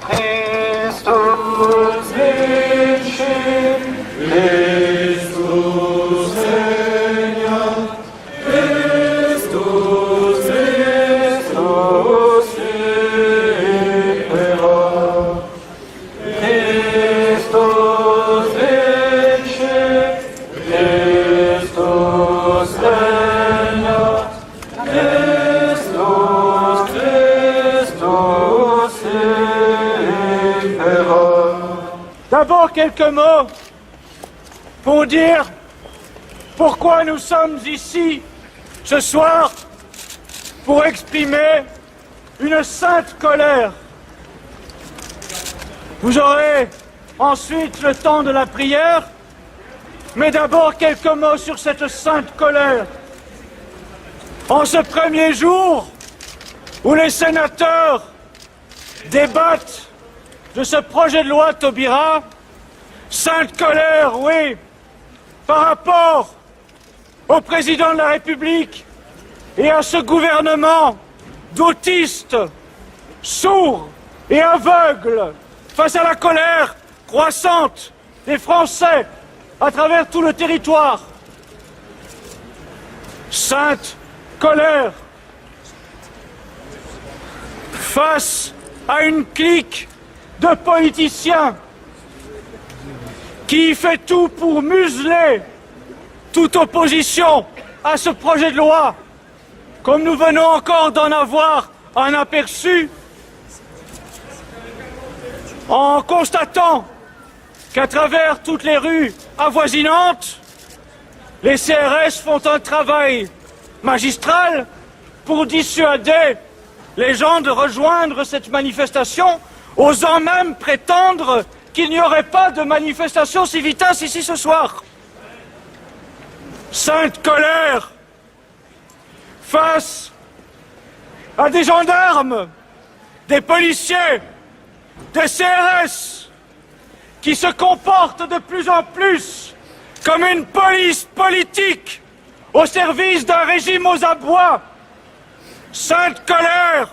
Christus vincit, Christus regnat, Christus, Christus imperat, Christus vincit, Christus regnat, Christus, Christus imperat. D'abord quelques mots pour dire pourquoi nous sommes ici ce soir pour exprimer une sainte colère. Vous aurez ensuite le temps de la prière, mais d'abord quelques mots sur cette sainte colère. En ce premier jour où les sénateurs débattent de ce projet de loi Taubira, sainte colère, oui, par rapport au président de la République et à ce gouvernement d'autistes, sourds et aveugles face à la colère croissante des Français à travers tout le territoire. Sainte colère face à une clique de politiciens qui fait tout pour museler toute opposition à ce projet de loi, comme nous venons encore d'en avoir un aperçu, en constatant qu'à travers toutes les rues avoisinantes, les CRS font un travail magistral pour dissuader les gens de rejoindre cette manifestation, osant même prétendre qu'il n'y aurait pas de manifestation civitas ici ce soir. Sainte colère face à des gendarmes, des policiers, des CRS qui se comportent de plus en plus comme une police politique au service d'un régime aux abois. Sainte colère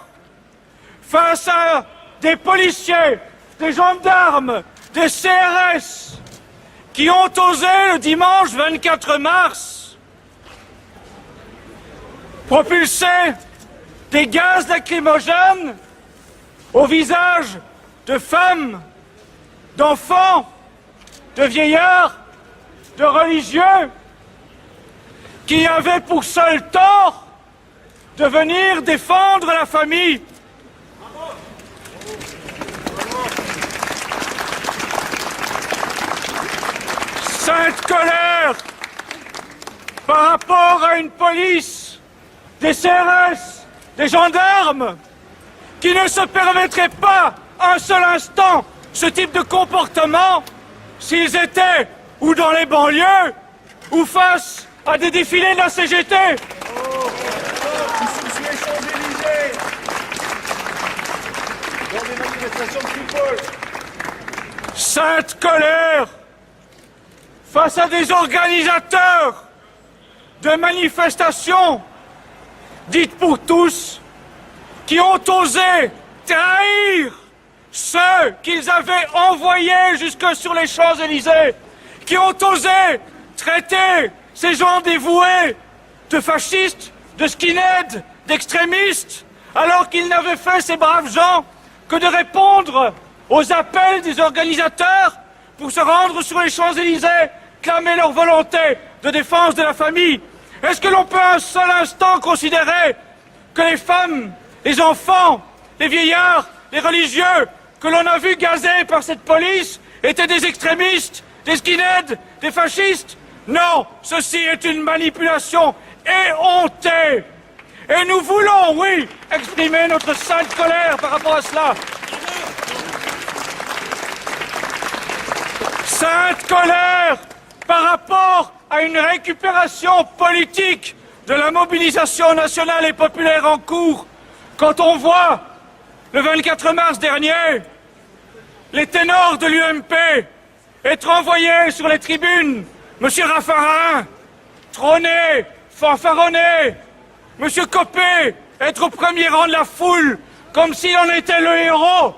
face à des policiers, des gendarmes, des CRS qui ont osé le dimanche 24 mars propulser des gaz lacrymogènes au visage de femmes, d'enfants, de vieillards, de religieux qui avaient pour seul tort de venir défendre la famille. Sainte colère par rapport à une police, des CRS, des gendarmes qui ne se permettraient pas un seul instant ce type de comportement s'ils étaient ou dans les banlieues ou face à des défilés de la CGT. Sainte colère face à des organisateurs de manifestations dites pour tous qui ont osé trahir ceux qu'ils avaient envoyés jusque sur les Champs-Élysées, qui ont osé traiter ces gens dévoués de fascistes, de skinheads, d'extrémistes, alors qu'ils n'avaient fait, ces braves gens, que de répondre aux appels des organisateurs pour se rendre sur les Champs-Élysées, clamer leur volonté de défense de la famille. Est-ce que l'on peut un seul instant considérer que les femmes, les enfants, les vieillards, les religieux que l'on a vus gazés par cette police étaient des extrémistes, des skinheads, des fascistes? Non, ceci est une manipulation éhontée. Et nous voulons, oui, exprimer notre sainte colère par rapport à cela. Sainte colère par rapport à une récupération politique de la mobilisation nationale et populaire en cours. Quand on voit, le 24 mars dernier, les ténors de l'UMP être envoyés sur les tribunes, M. Raffarin, trôner, fanfaronner, M. Copé, être au premier rang de la foule, comme s'il en était le héros,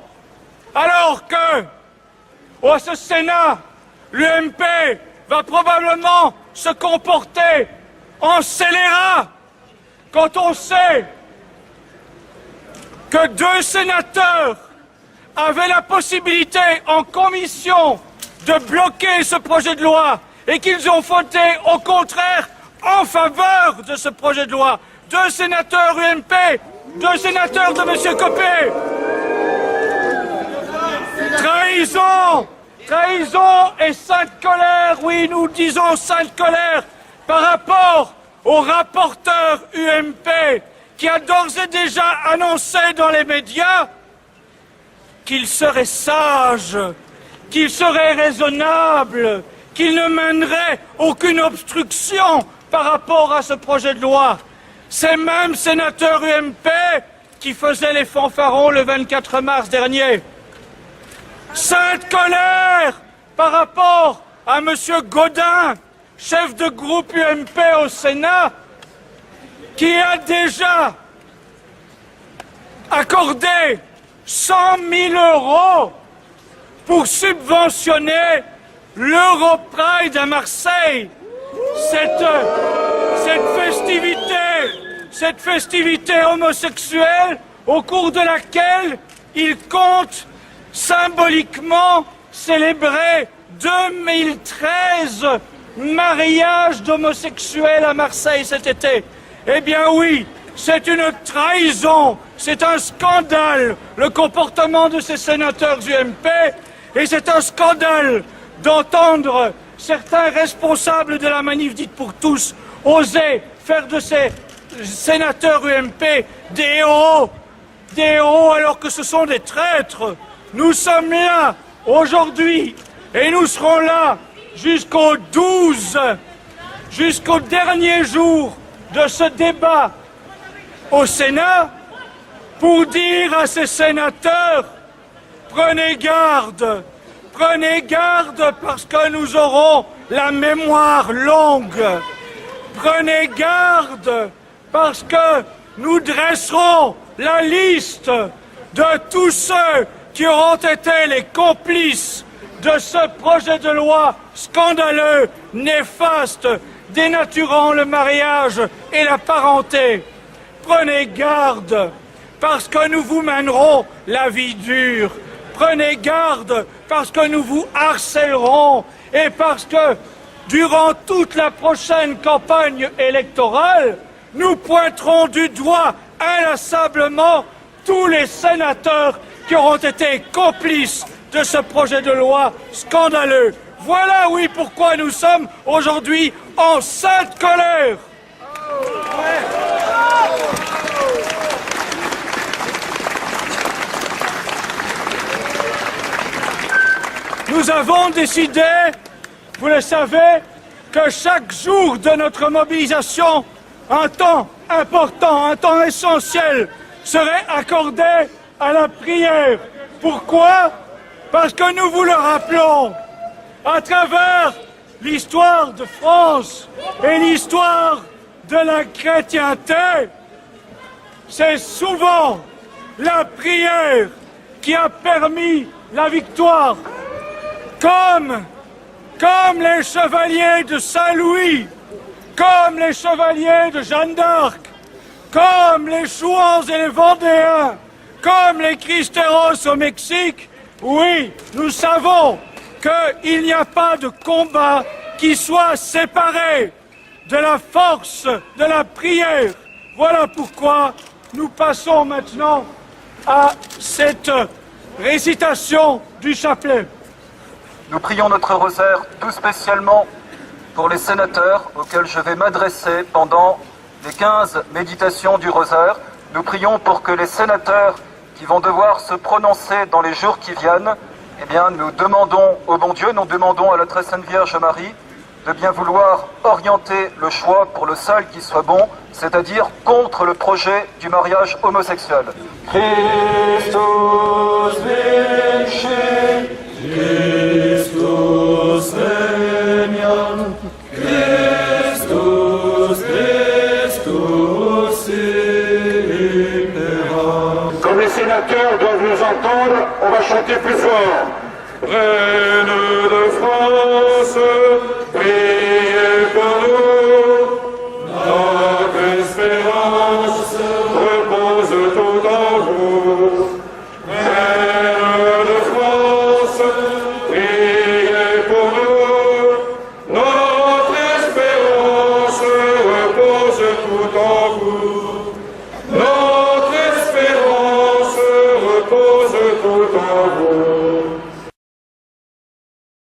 Alors que, au ce Sénat, l'UMP va probablement se comporter en scélérat quand on sait que 2 sénateurs avaient la possibilité en commission de bloquer ce projet de loi et qu'ils ont voté au contraire en faveur de ce projet de loi. 2 sénateurs UMP, 2 sénateurs de M. Copé. Trahison, trahison et sainte colère, oui, nous disons sainte colère par rapport au rapporteur UMP qui a d'ores et déjà annoncé dans les médias qu'il serait sage, qu'il serait raisonnable, qu'il ne mènerait aucune obstruction par rapport à ce projet de loi. Ces mêmes sénateurs UMP qui faisaient les fanfarons le 24 mars dernier. Sainte colère par rapport à M. Gaudin, chef de groupe UMP au Sénat, qui a déjà accordé 100 000 € pour subventionner l'Europride à Marseille. Cette festivité homosexuelle au cours de laquelle il compte symboliquement célébrer 2013 mariages d'homosexuels à Marseille cet été. Eh bien oui, c'est une trahison, c'est un scandale, le comportement de ces sénateurs UMP, et c'est un scandale d'entendre certains responsables de la manif dite pour tous oser faire de ces sénateurs UMP des héros alors que ce sont des traîtres. Nous sommes là aujourd'hui et nous serons là jusqu'au 12, jusqu'au dernier jour de ce débat au Sénat pour dire à ces sénateurs, prenez garde parce que nous aurons la mémoire longue. Prenez garde parce que nous dresserons la liste de tous ceux qui auront été les complices de ce projet de loi scandaleux, néfaste, dénaturant le mariage et la parenté. Prenez garde parce que nous vous mènerons la vie dure. Prenez garde parce que nous vous harcèlerons et parce que durant toute la prochaine campagne électorale, nous pointerons du doigt inlassablement tous les sénateurs qui auront été complices de ce projet de loi scandaleux. Voilà, oui, pourquoi nous sommes aujourd'hui en sainte colère. Nous avons décidé, vous le savez, que chaque jour de notre mobilisation, un temps important, un temps essentiel serait accordé à la prière. Pourquoi ? Parce que nous vous le rappelons, à travers l'histoire de France et l'histoire de la chrétienté, c'est souvent la prière qui a permis la victoire. Comme les chevaliers de Saint-Louis, comme les chevaliers de Jeanne d'Arc, comme les Chouans et les Vendéens, comme les Cristeros au Mexique, oui, nous savons qu'il n'y a pas de combat qui soit séparé de la force de la prière. Voilà pourquoi nous passons maintenant à cette récitation du chapelet. Nous prions notre rosaire tout spécialement pour les sénateurs auxquels je vais m'adresser pendant les 15 méditations du rosaire. Nous prions pour que les sénateurs qui vont devoir se prononcer dans les jours qui viennent, eh bien, nous demandons au bon Dieu, nous demandons à la très sainte Vierge Marie de bien vouloir orienter le choix pour le seul qui soit bon, c'est-à-dire contre le projet du mariage homosexuel. Christus vinci, Christus veniam, Christus, Christus imperat. Comme les sénateurs doivent nous entendre, on va chanter. chantez plus fort. Reine de France, priez pour nous. Notre espérance repose tout en vous. Reine de France, priez pour nous. Notre espérance repose tout en vous.